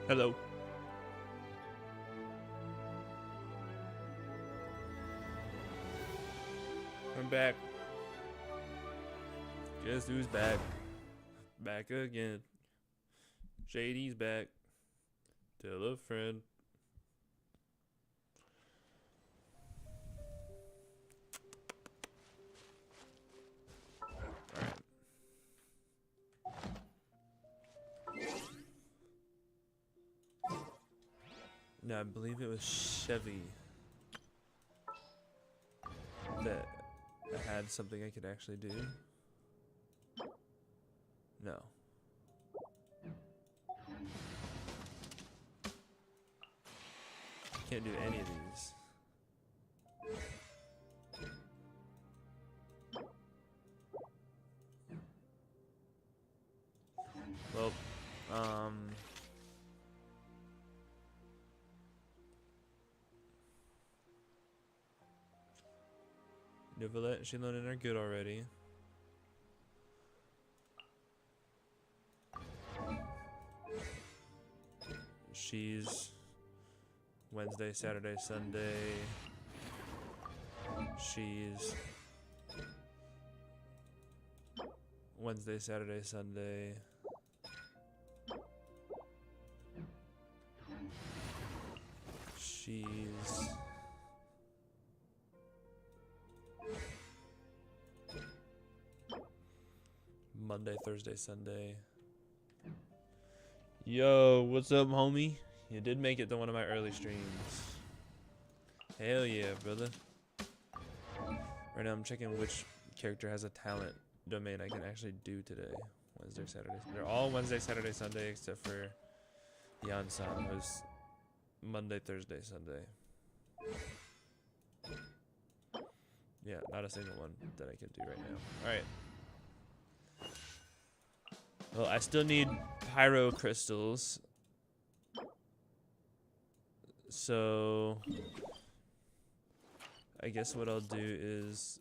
Hello. I'm back. Guess who's back? Back again. Shady's back. Tell a friend. Alright. No, I believe it was Chevy that had something I could actually do. No. Can't do any of these. Well, Neuvillette and Shilonen are good already. She's Wednesday, Saturday, Sunday. She's Wednesday, Saturday, Sunday. She's Monday, Thursday, Sunday. Yo, what's up, homie? You did make it to one of my early streams. Hell yeah, brother. Right now I'm checking which character has a talent domain I can actually do today. Wednesday, Saturday. They're all Wednesday, Saturday, Sunday except for Yan-san, who's Monday, Thursday, Sunday. Yeah, not a single one that I can do right now. Alright. Well, I still need pyro crystals. So I guess what I'll do is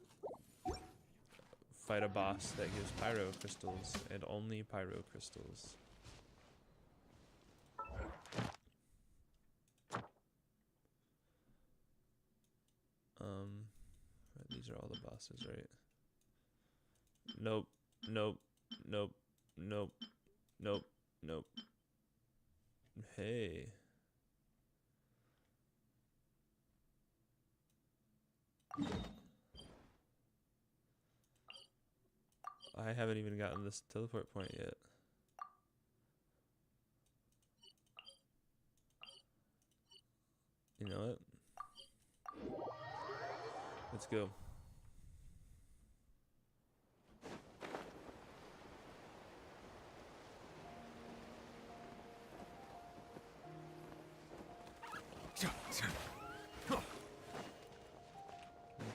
fight a boss that gives pyro crystals and only pyro crystals. These are all the bosses, right? Nope, nope, nope, nope, nope, nope. Hey. I haven't even gotten this teleport point yet. You know what? Let's go.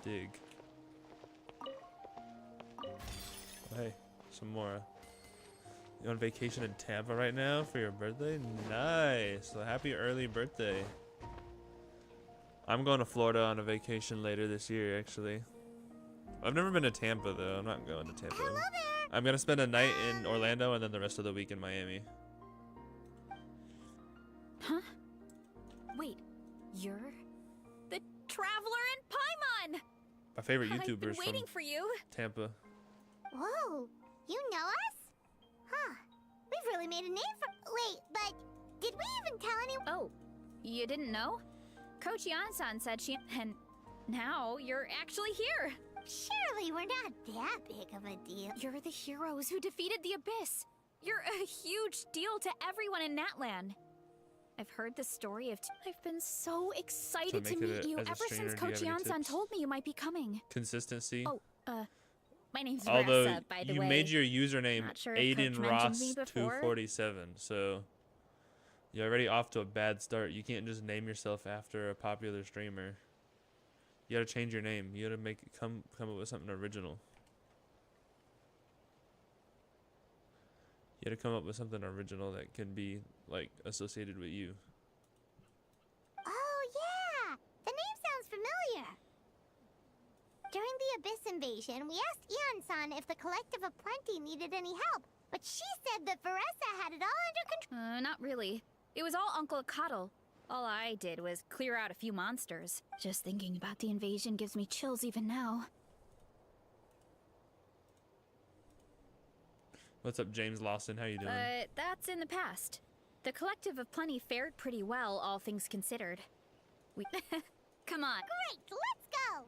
Dig. Oh, hey, some more. You on vacation in Tampa right now for your birthday? Nice. So happy early birthday. I'm going to Florida on a vacation later this year, actually. I've never been to Tampa, though. I'm not going to Tampa. Hello there. I'm going to spend a night in Orlando and then the rest of the week in Miami. Huh? Wait, you're the Traveler in Paimon! My favorite I've been YouTubers from waiting for you. Tampa. Whoa, you know us? Huh, we've really made a name for— Wait, but did we even tell anyone? Oh, you didn't know? Coach Yan-san said she— and now you're actually here. Surely we're not that big of a deal. You're the heroes who defeated the Abyss. You're a huge deal to everyone in Natlan. I've heard the story of— I've been so excited to meet you ever since Coach Yan-san told me you might be coming. Consistency. Oh, my name's Although Ressa, by the way. you made your username Not sure if Coach mentioned me before. AidenRoss247, so you're already off to a bad start. You can't just name yourself after a popular streamer. You gotta change your name. You gotta make it come up with something original. You gotta come up with something original that can be like associated with you. Oh yeah, the name sounds familiar. During the Abyss invasion, we asked Ian-san if the Collective of Plenty needed any help, but she said that Veressa had it all under control. Not really. It was all Uncle Coddle. All I did was clear out a few monsters. Just thinking about the invasion gives me chills even now. What's up, James Lawson? How you doing? But that's in the past. The Collective of Plenty fared pretty well, all things considered. We... Come on. Great, let's go!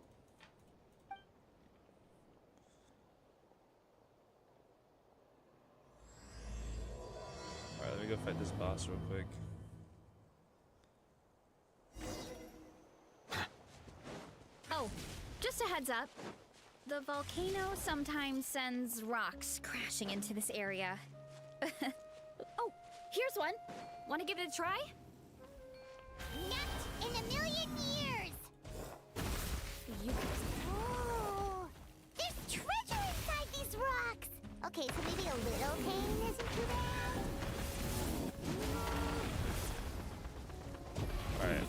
Alright, let me go fight this boss real quick. Oh, just a heads up. The volcano sometimes sends rocks crashing into this area. Oh, here's one. Want to give it a try? Not in a million years! You Oh, there's treasure inside these rocks! Okay, so maybe a little pain isn't too bad? Alright.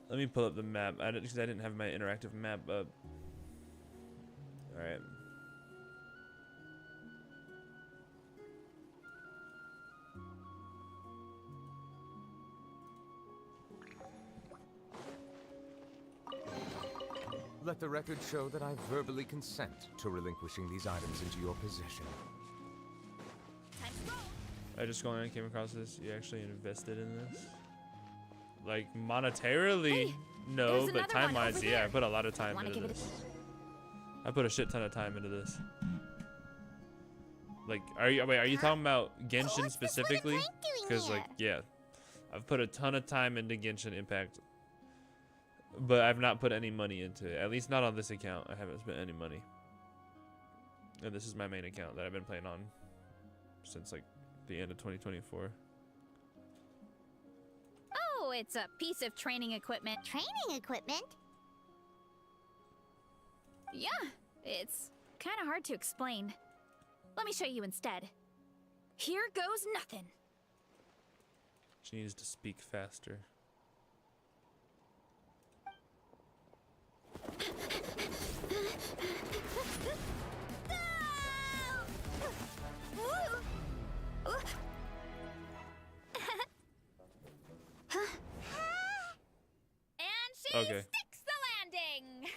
Let me pull up the map. Because I didn't have my interactive map up. Alright. Let the record show that I verbally consent to relinquishing these items into your possession. Time to go. I just going and came across this. You actually invested in this? Like monetarily, Hey, no, there's but another time one wise, over yeah, there. I put a lot of time Wanna into give it a- this. I put a shit ton of time into this. Like, are you talking about Genshin What's this specifically? little plank doing Because here? like, yeah, I've put a ton of time into Genshin Impact, but I've not put any money into it. At least not on this account. I haven't spent any money. And this is my main account that I've been playing on since like the end of 2024. Oh, it's a piece of training equipment. Training equipment? Yeah, it's kind of hard to explain. Let me show you instead. Here goes nothing. She needs to speak faster. And she Okay. sticks the landing.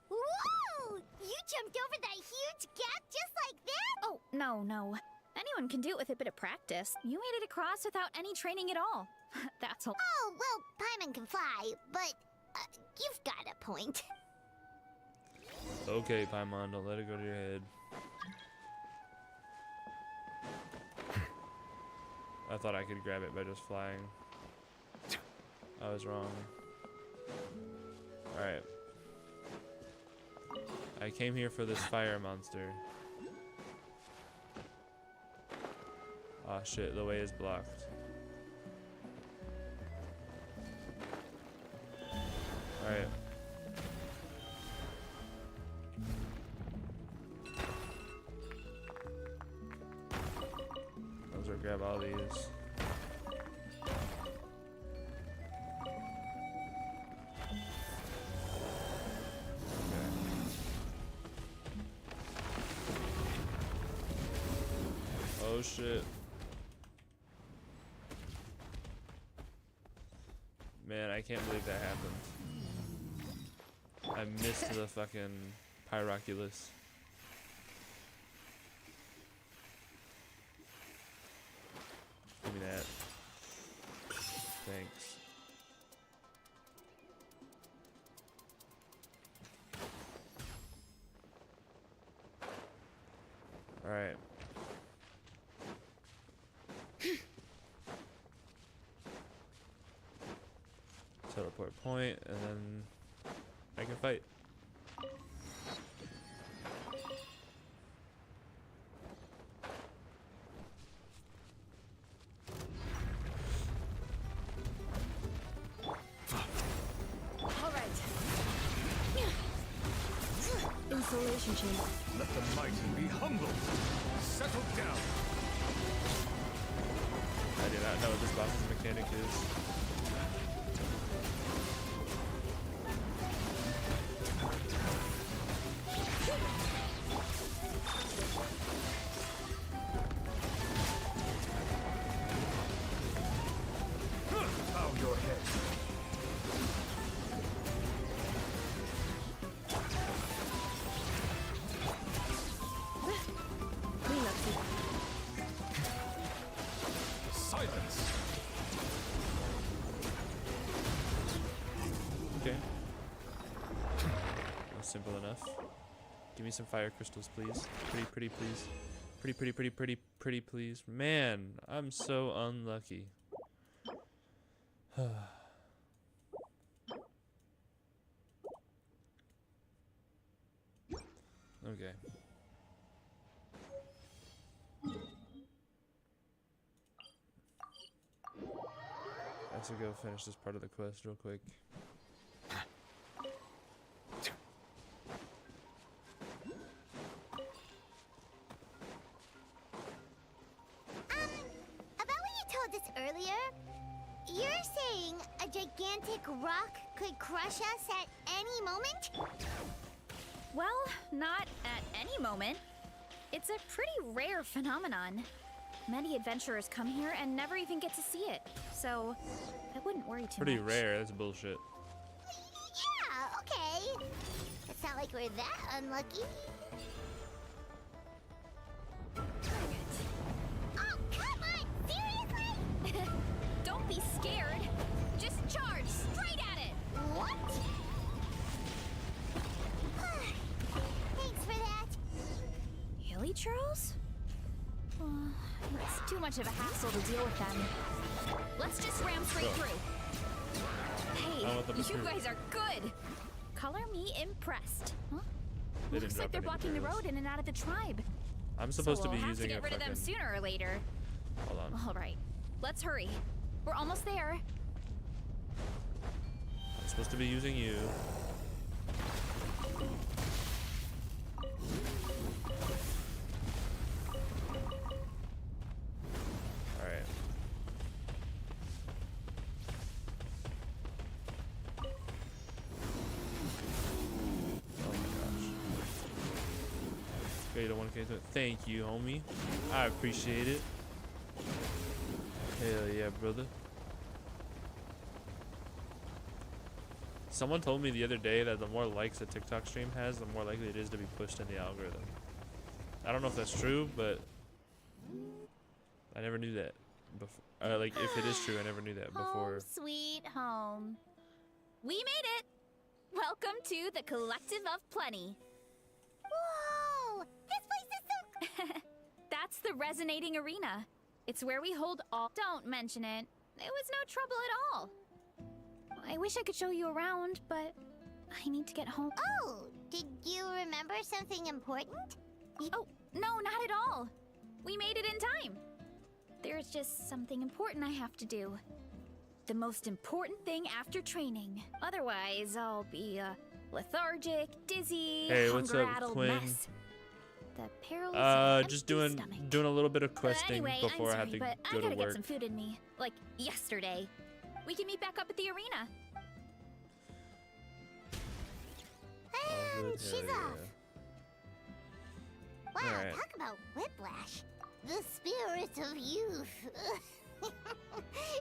Whoa! You jumped over that huge gap just like that? Oh, no. Anyone can do it with a bit of practice. You made it across without any training at all. That's all. Oh, well, Paimon can fly, but you've got a point. Okay, Paimon, don't let it go to your head. I thought I could grab it by just flying. I was wrong. Alright. I came here for this fire monster. Oh shit, the way is blocked. Alright. Let's grab all these. Oh shit. Man, I can't believe that happened. I missed the fucking Pyroculus. Give me that. Thanks. Alright. Teleport point, and then I can fight. All right. Insulation chamber. Let the mighty be humble. Settle down. I do not know what this boss's mechanic is. Give me some fire crystals, please. Pretty, please. Pretty, please. Man, I'm so unlucky. Okay. I have to go finish this part of the quest real quick. About what you told us earlier, you're saying a gigantic rock could crush us at any moment? Well, not at any moment. It's a pretty rare phenomenon. Many adventurers come here and never even get to see it, so I wouldn't worry too Pretty much. rare, that's bullshit. Yeah, okay. It's not like we're that unlucky. Oh, come on! Seriously? Don't be scared. Just charge straight at it. What? Thanks for that. Hilichurls? It's too much of a hassle to deal with them. Let's just ram straight through. Hey, I want them to you through. guys are good. Color me impressed. Huh? They didn't Looks drop like they're any blocking the materials. road in and out of the tribe. I'm supposed so to be we'll have using to a get rid of them fucking... sooner or later. Hold on. All right, let's hurry. We're almost there. I'm supposed to be using you. Alright. Oh my gosh. Okay, you don't want to get to it. Thank you, homie. I appreciate it. Hell yeah, brother. Someone told me the other day that the more likes a TikTok stream has, the more likely it is to be pushed in the algorithm. I don't know if that's true, but I never knew that before. Like, if it is true, I never knew that before. Home sweet home. We made it. Welcome to the Collective of Plenty. Whoa! This place is so... That's the Resonating Arena. It's where we hold all... Don't mention it. It was no trouble at all. I wish I could show you around, but I need to get home. Oh, did you remember something important? Oh, no, not at all. We made it in time. There's just something important I have to do. The most important thing after training. Otherwise, I'll be lethargic, dizzy, Hey, what's up, hunger-addled Quinn? mess. The perilous of an Just empty stomach. doing a little bit of questing Anyway, before I'm I have sorry, to but I go gotta to get work. some food in me. Like yesterday. We can meet back up at the arena. And good, she's hell yeah. off. Wow, Alright. talk about whiplash. The spirit of youth.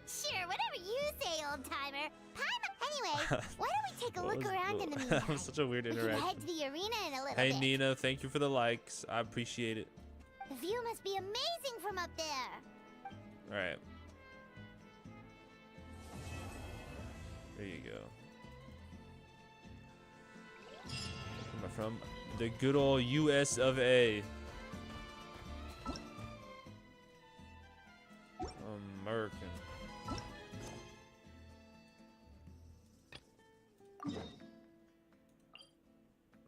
Sure, whatever you say, old-timer. Anyway, why don't we take a What look was- around in the That meantime? was such a weird We can interaction. head to the arena in a little Hey, bit. Nina, thank you for the likes. I appreciate it. The view must be amazing from up there. Alright. There you go. Where am I from? The good old US of A. American.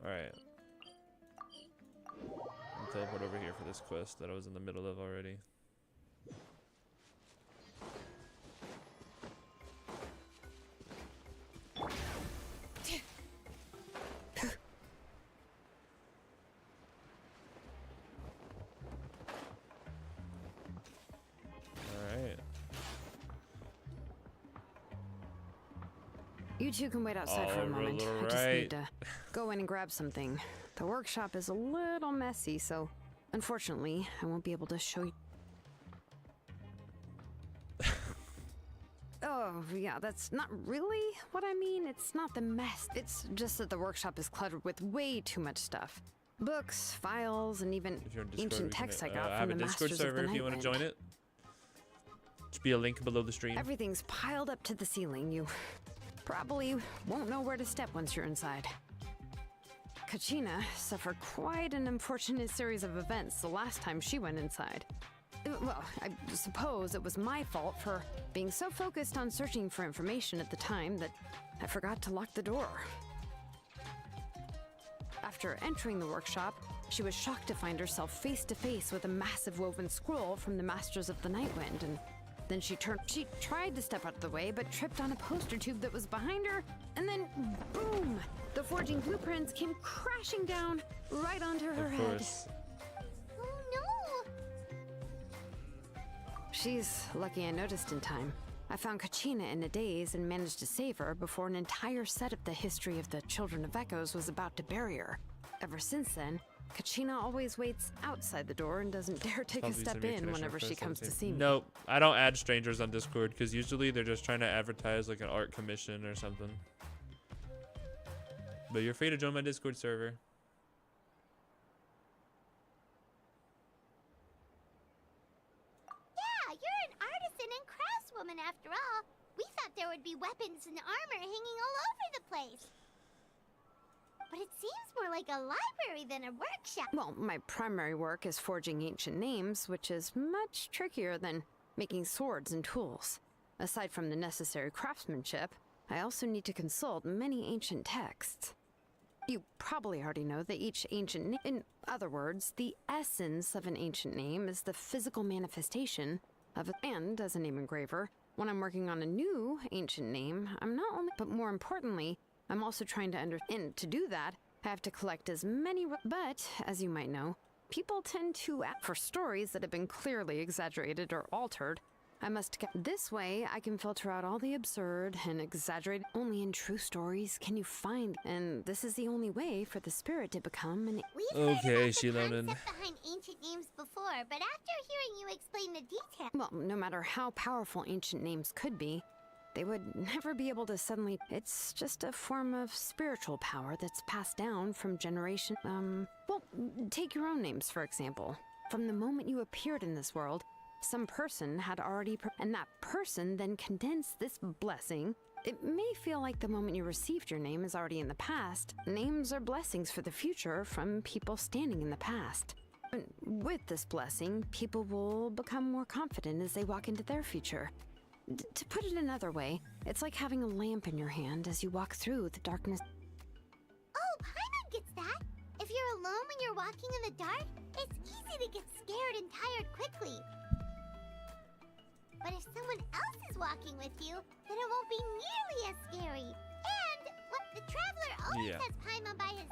Alright. I'll teleport over here for this quest that I was in the middle of already. Alright. You two can wait outside for a moment. I just Alright. need to go in and grab something. The workshop is a little messy, so unfortunately, I won't be able to show you. Oh, yeah, that's not really what I mean. It's not the mess. It's just that the workshop is cluttered with way too much stuff. Books, files, and even If you're in Discord, ancient we can, texts I I got have from a the Discord Masters of server the if you want to Nightwind. join it. Should be a link below the stream. Everything's piled up to the ceiling. You probably won't know where to step once you're inside. Kachina suffered quite an unfortunate series of events the last time she went inside. Well, I suppose it was my fault for being so focused on searching for information at the time that I forgot to lock the door. After entering the workshop, she was shocked to find herself face to face with a massive woven scroll from the Masters of the Nightwind, and then she tried to step out of the way, but tripped on a poster tube that was behind her, and then boom! The forging blueprints came crashing down right onto her head. Oh no! She's lucky I noticed in time. I found Kachina in a daze and managed to save her before an entire set of the history of the Children of Echoes was about to bury her. Ever since then, Kachina always waits outside the door and doesn't dare take a step in whenever she comes to see me. Nope, I don't add strangers on Discord because usually they're just trying to advertise like an art commission or something. But you're free to join my Discord server. Yeah, you're an artisan and craftswoman after all. We thought there would be weapons and armor hanging all over the place. But it seems more like a library than a workshop. Well, my primary work is forging ancient names, which is much trickier than making swords and tools. Aside from the necessary craftsmanship, I also need to consult many ancient texts. You probably already know that each ancient name, in other words, the essence of an ancient name is the physical manifestation of it. And as a name engraver, when I'm working on a new ancient name, I'm not only, but more importantly, I'm also trying to understand. To do that, I have to collect as many. But, as you might know, people tend to ask for stories that have been clearly exaggerated or altered. I must get this way. I can filter out all the absurd and exaggerated. Only in true stories can you find, and this is the only way for the spirit to become an. We've heard about the Shilonen. concept behind ancient names before, but after hearing you explain the details. Well, no matter how powerful ancient names could be, they would never be able to suddenly. It's just a form of spiritual power that's passed down from generation. Well, take your own names, for example. From the moment you appeared in this world, some person had already. And that person then condensed this blessing. It may feel like the moment you received your name is already in the past. Names are blessings for the future from people standing in the past. And with this blessing, people will become more confident as they walk into their future. To put it another way, it's like having a lamp in your hand as you walk through the darkness. Oh, Paimon gets that. If you're alone when you're walking in the dark, it's easy to get scared and tired quickly. But if someone else is walking with you, then it won't be nearly as scary. And what the traveler always has Paimon by his.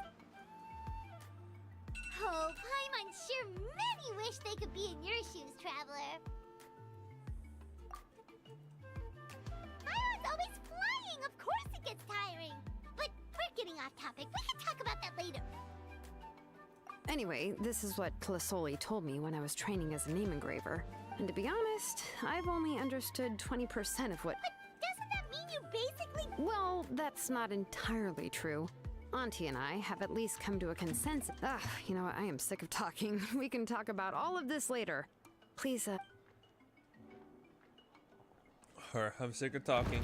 Oh, Paimon sure many wish they could be in your shoes, traveler. Paimon's always flying. Of course it gets tiring. But we're getting off topic. We can talk about that later. Anyway, this is what Clisoli told me when I was training as a name engraver. And to be honest, I've only understood 20% of what. But doesn't that mean you basically. Well, that's not entirely true. Auntie and I have at least come to a consensus. You know what? I am sick of talking. We can talk about all of this later. Please, I'm sick of talking.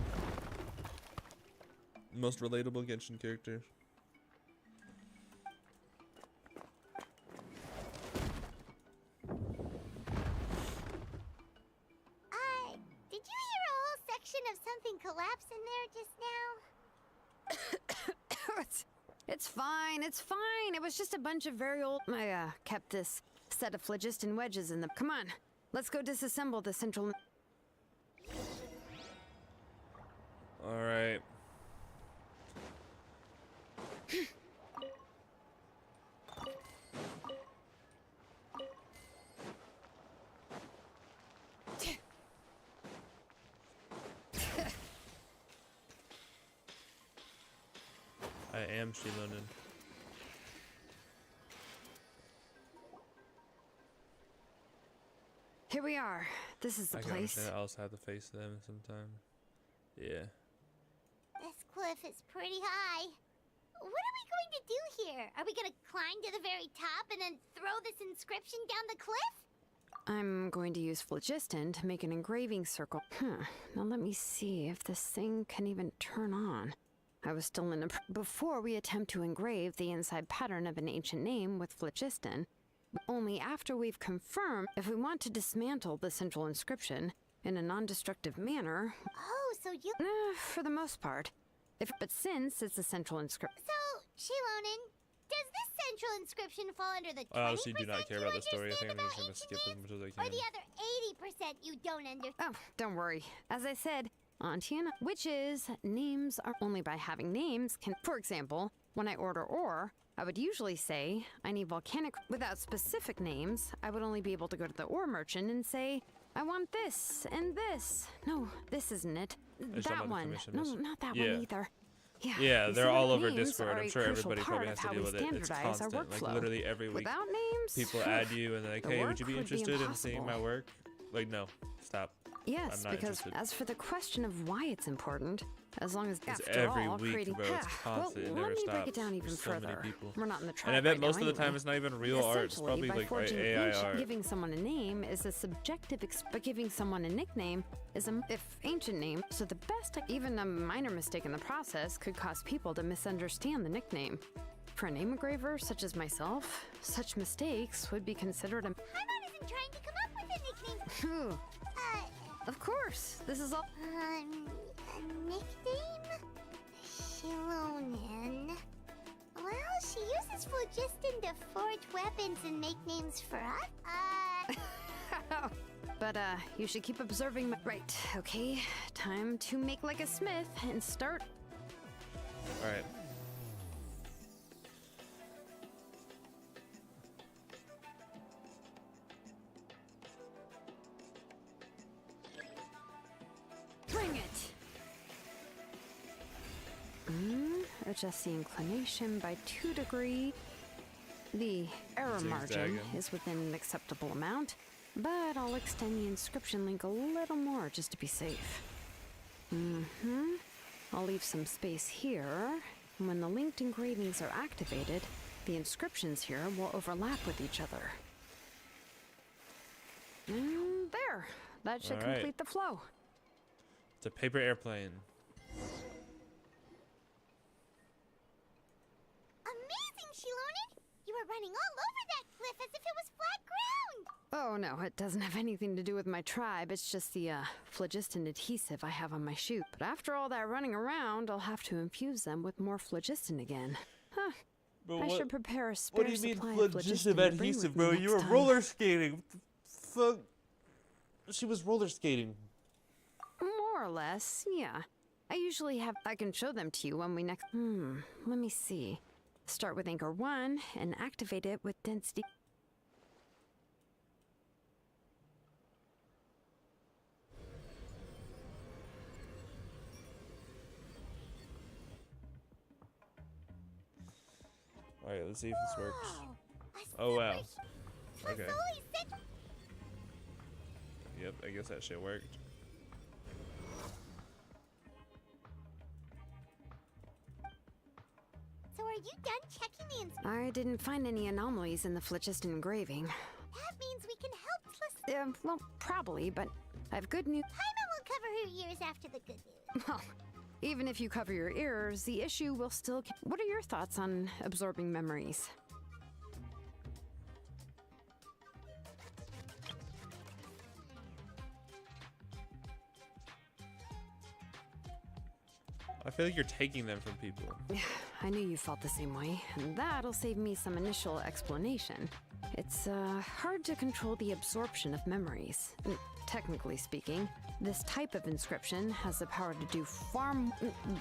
Most relatable Genshin character. Did you hear a whole section of something collapse in there just now? It's fine. It's fine. It was just a bunch of very old. I kept this set of phlogiston wedges in the. Come on, let's go disassemble the central. All right. I am Shilonen. Here we are. This is the I can place. understand. I also have to face them sometime. Yeah. This cliff is pretty high. What are we going to do here? Are we going to climb to the very top and then throw this inscription down the cliff? I'm going to use phlogiston to make an engraving circle. Now let me see if this thing can even turn on. I was still in a before we attempt to engrave the inside pattern of an ancient name with phlogiston. Only after we've confirmed if we want to dismantle the central inscription in a non-destructive manner. Oh, so you... For the most part. But since it's a central inscription... So, Shilonen, does this central inscription fall under the 20% I honestly do not care you about the story. I think I'm understand just gonna about skip as ancient much as I names, can. or the other 80% you don't understand? Oh, don't worry. As I said, Auntie and witches, names are only by having names can... For example, when I order ore, I would usually say, I need volcanic... Without specific names, I would only be able to go to the ore merchant and say, I want this and this. No, this isn't it. just don't That mind the one. commission No, list. not that Yeah. one either. Yeah, you they're see, all over names Discord. are I'm a sure crucial everybody part probably of has to how deal we with it. It's standardize our constant. Like workflow. literally every week, Without names, people add you and they're like, the "Hey, would work you be would be interested in seeing my impossible. work?" Like, no, stop. Yes, not because interested. as for the question of why it's important, as long as It's after every all, week, creating... bro. It's constant. It well, never let me break stops. it down even There's so many further. people. We're not in the tribe And I bet right most now of the time anyway. it's not even real art. It's Essentially, probably by like forging AI ancient- art. Giving someone a name is a subjective, but giving someone a nickname is a if ancient name. So the best, even a minor mistake in the process could cause people to misunderstand the nickname. For a name engraver such as myself, such mistakes would be considered a... Paimon isn't trying to come up with a nickname. Of course, this is all... A nickname? Shilonen. Well, she uses phlogiston to forge weapons and make names for us. But, you should keep observing my... Right, okay. Time to make like a smith and start... All right. Bring it! Adjust the inclination by 2 degrees. The error margin Zigzagging. is within an acceptable amount, but I'll extend the inscription link a little more just to be safe. I'll leave some space here. And when the linked engravings are activated, the inscriptions here will overlap with each other. And there! That should All right. complete the flow. It's a paper airplane. Amazing, Shilonen! You were running all over that cliff as if it was flat ground! Oh no, it doesn't have anything to do with my tribe. It's just the phlogiston adhesive I have on my chute. But after all that running around, I'll have to infuse them with more phlogiston again. Huh. Bro, I should prepare a spare what do you mean supply of phlogiston phlogiston to bring with adhesive, me bro? next You were time. roller skating. What the fuck? She was roller skating. More or less, yeah. I usually have... I can show them to you when we next... let me see. Start with Anchor 1 and activate it with density... All right, let's see if this works. A Oh, wow. super Okay. Fazoli cent- Yep, I guess that shit worked. So are you done checking the inscription? I didn't find any anomalies in the phlogiston engraving. That means we can help Tlis- Well, probably, but I have good news. Paimon will cover her ears after the good news. Well, even if you cover your ears, the issue will still... What are your thoughts on absorbing memories? I feel like you're taking them from people. I knew you felt the same way, and that'll save me some initial explanation. It's hard to control the absorption of memories. Technically speaking, this type of inscription has the power to do far more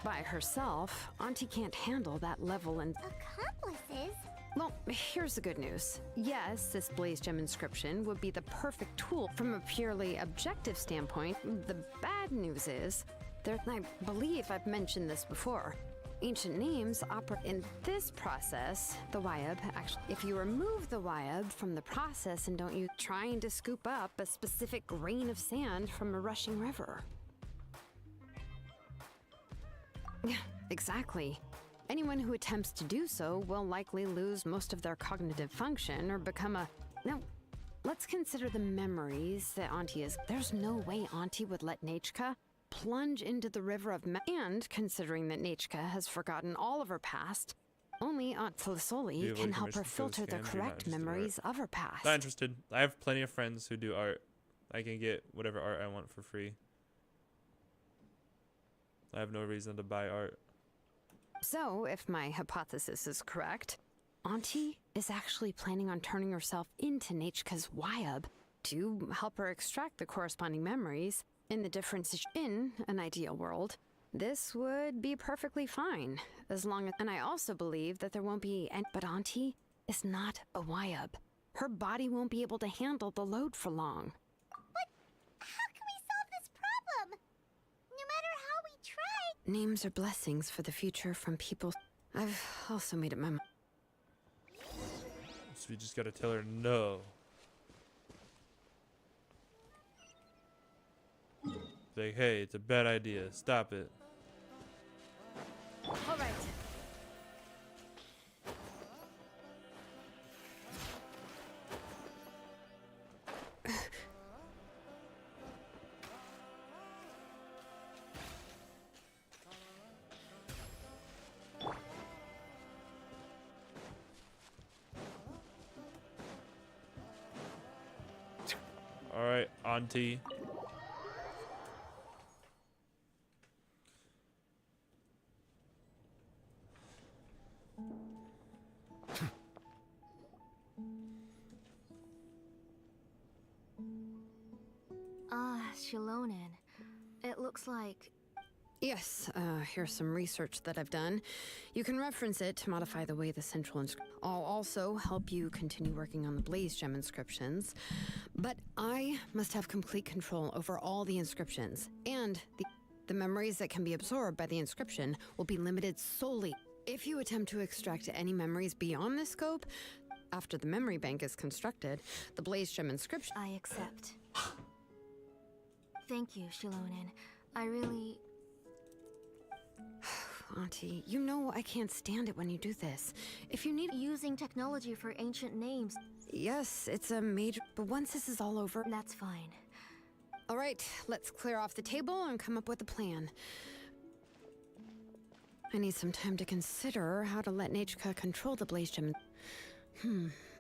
by herself. Auntie can't handle that level and... Accomplices? Well, here's the good news. Yes, this Blaze Gem inscription would be the perfect tool from a purely objective standpoint. The bad news is, I believe I've mentioned this before. Ancient names operate in this process, the Wyab. Actually, if you remove the Wyab from the process and don't use trying to scoop up a specific grain of sand from a rushing river. Exactly. Anyone who attempts to do so will likely lose most of their cognitive function or become a... Now, let's consider the memories that Auntie is... There's no way Auntie would let Nachka plunge into the river of and considering that Nechka has forgotten all of her past, only Aunt Tlisoli can help her filter the correct memories of her past. Not interested. I have plenty of friends who do art. I can get whatever art I want for free. I have no reason to buy art. So, if my hypothesis is correct, Auntie is actually planning on turning herself into Nechka's Wyab to help her extract the corresponding memories. In the difference in an ideal world, this would be perfectly fine, as long as... And I also believe that there won't be any... But Auntie is not a Wyab. Her body won't be able to handle the load for long. But how can we solve this problem? No matter how we try... Names are blessings for the future from people... I've also made up my mind. So you just gotta tell her no. Like, hey, it's a bad idea. Stop it. All right. All right, Auntie. Xilonen. It looks like... Yes, here's some research that I've done. You can reference it to modify the way the central I'll also help you continue working on the Blaze Gem inscriptions. But I must have complete control over all the inscriptions. And the memories that can be absorbed by the inscription will be limited solely. If you attempt to extract any memories beyond this scope, after the memory bank is constructed, the Blaze Gem inscription... I accept. Thank you, Xilonen. I really... Auntie, you know I can't stand it when you do this. If you need... Using technology for ancient names... Yes, it's a major... But once this is all over... That's fine. All right, let's clear off the table and come up with a plan. I need some time to consider how to let Nechka control the Blaze Gem.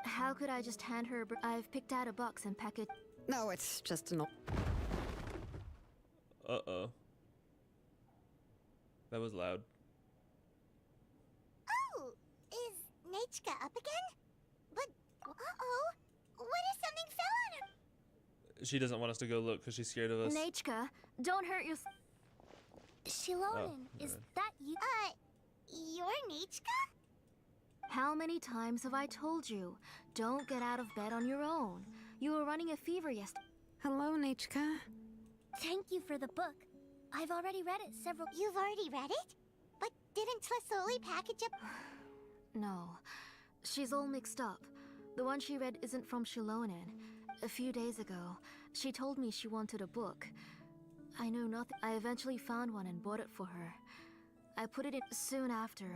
How could I just hand her... I've picked out a box and pack it... No, it's just an... Uh-oh. That was loud. Oh, is Nechka up again? But, uh-oh, what if something fell on her? She doesn't want us to go look because she's scared of us. Nechka, don't hurt yourself. Xilonen, is okay. that you? You're Nechka? How many times have I told you? Don't get out of bed on your own. You were running a fever yesterday. Hello, Nechka. Thank you for the book. I've already read it several... You've already read it? But didn't Tlisoli package up... No, she's all mixed up. The one she read isn't from Xilonen. A few days ago, she told me she wanted a book. I know nothing. I eventually found one and bought it for her. I put it in soon after.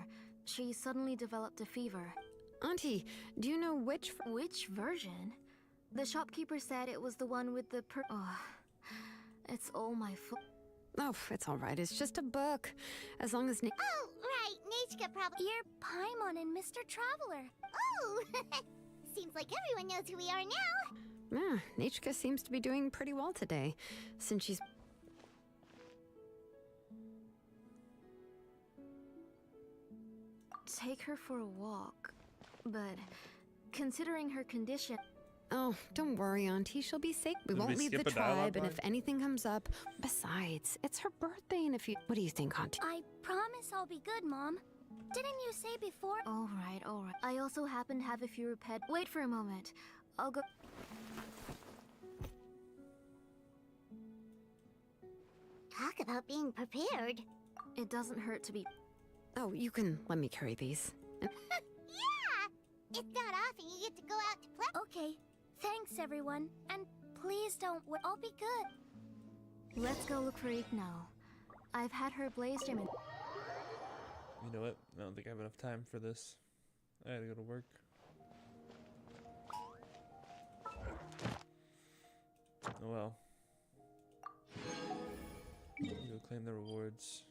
She suddenly developed a fever. Auntie, do you know which... Which version? The shopkeeper said it was the one with the it's all my fault. Oh, it's all right. It's just a book. As long as... Oh, right. Nechka probably... You're Paimon and Mr. Traveler. Oh! Seems like everyone knows who we are now. Yeah, Nechka seems to be doing pretty well today, since she's... Take her for a walk. But considering her condition... Oh, don't worry, Auntie. She'll be safe. We Did won't we leave the skip a dialogue tribe, and line? if anything comes up... Besides, it's her birthday in a few... What do you think, Auntie? I promise I'll be good, Mom. Didn't you say before? All right, all right. I also happen to have a few repaired... Wait for a moment. I'll go... Talk about being prepared. It doesn't hurt to be... Oh, you can let me carry these. Yeah! It's not often you get to go out to play. Okay. Thanks, everyone. And please don't... I'll be good. Let's go look for Ignal. I've had her Blaze Gem in... You know what? I don't think I have enough time for this. I gotta go to work. Oh well. You Claim the rewards.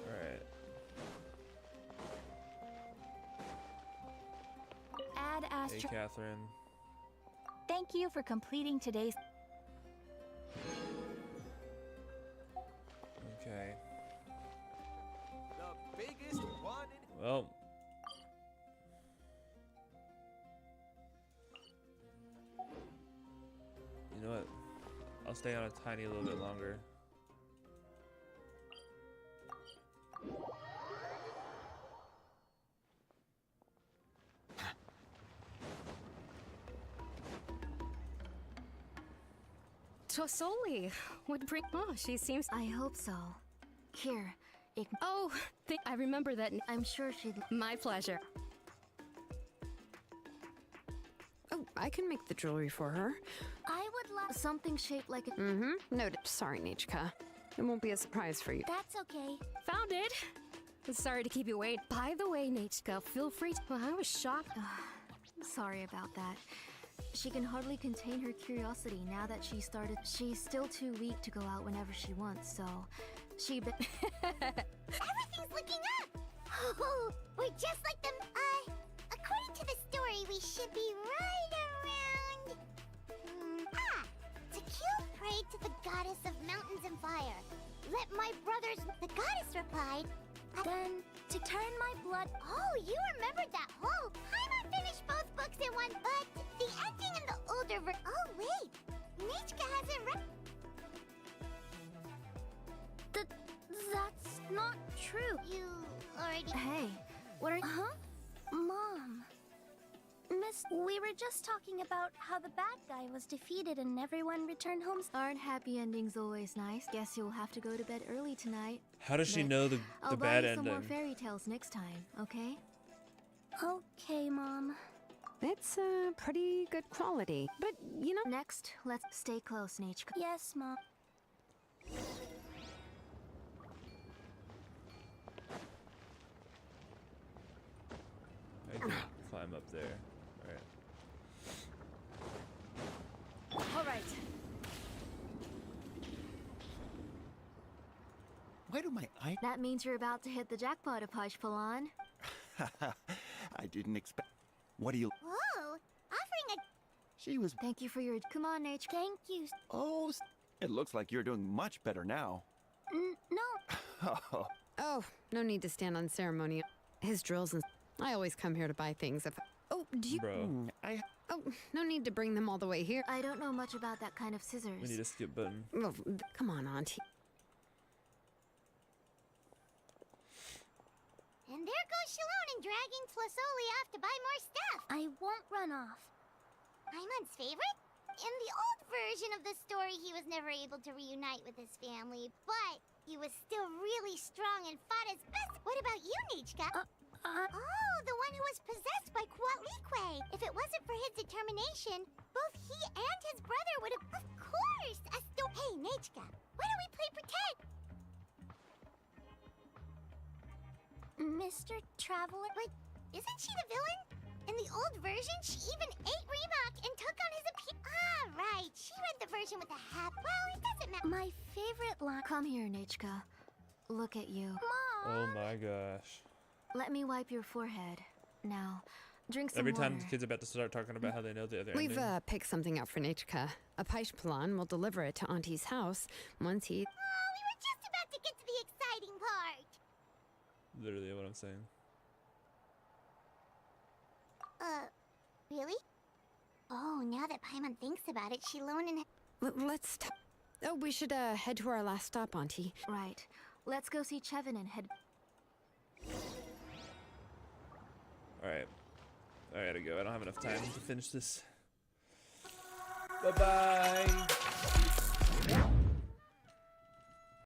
Alright. Add Hey, Astro. Catherine. Thank you for completing today's. Okay. The biggest one in... Well. You know what? I'll stay on a tiny little bit longer. Tosoli would bring. Oh, she seems. I hope so. Here, Oh, I remember that. I'm sure she'd. My pleasure. Oh, I can make the jewelry for her. I would love something shaped like a. Mm-hmm. Noted. Sorry, Nichka. It won't be a surprise for you. That's okay. Found it. Sorry to keep you waiting. By the way, Nichka, feel free to. Well, I was shocked. Sorry about that. She can hardly contain her curiosity now that she started. She's still too weak to go out whenever she wants, so she. Everything's looking up! Oh, we're just like them. According to the story, we should be right around... Tekil prayed to the goddess of mountains and fire. Let my brothers... The goddess replied... Then, to turn my blood. Oh, you remembered that whole... Paimon finished both books in one, but the ending in the older Oh, wait. Nichka hasn't read... That's not true. You already... Hey, what are. Huh? Mom. Miss, we were just talking about how the bad guy was defeated and everyone returned home. Aren't happy endings always nice? Guess you'll have to go to bed early tonight. How does she But know the I'll buy bad you some more ending? fairy tales next time, okay? Okay, Mom. It's pretty good quality, but you know. Next, let's stay close, Nichka. Yes, Mom. I can climb up there. Alright. All right. Why do my eyes... That means you're about to hit the jackpot, Apashpalan. I didn't expect... What do you... Whoa! Offering a... She was... Thank you for your. Come on, Nate. Thank you. Oh, it looks like you're doing much better now. No. Oh, no need to stand on ceremony. His drills and. I always come here to buy things. If. Oh, do you? Bro, Oh, no need to bring them all the way here. I don't know much about that kind of scissors. we need a skip button. Oh, come on, Auntie. And there goes Shalon dragging Tlasoli off to buy more stuff. I won't run off. Paimon's favorite? In the old version of the story, he was never able to reunite with his family, but he was still really strong and fought his best. What about you, Nichka? Oh, the one who was possessed by Kuatlique. If it wasn't for his determination, both he and his brother would have... Of course! Hey, Nichka, why don't we play pretend? Mr. Traveler? But isn't she the villain? In the old version, she even ate Reebok and took on his appearance. Ah, right. She read the version with a hat. Well, it doesn't matter. My favorite line. Come here, Nichka. Look at you. Oh my gosh. Let me wipe your forehead. Now, drink some Every water. time the kid's about to start talking about how they know the other We've ending. picked something out for Nichka. A Paishpalan will deliver it to Auntie's house once he. Oh, we were just about to get to the exciting part. Literally what I'm saying. Really? Oh, now that Paimon thinks about it, Shalon and... Let's. Oh, we should head to our last stop, Auntie. Right. Let's go see Chevin and head. Alright. I gotta go. I don't have enough time to finish this. Bye-bye.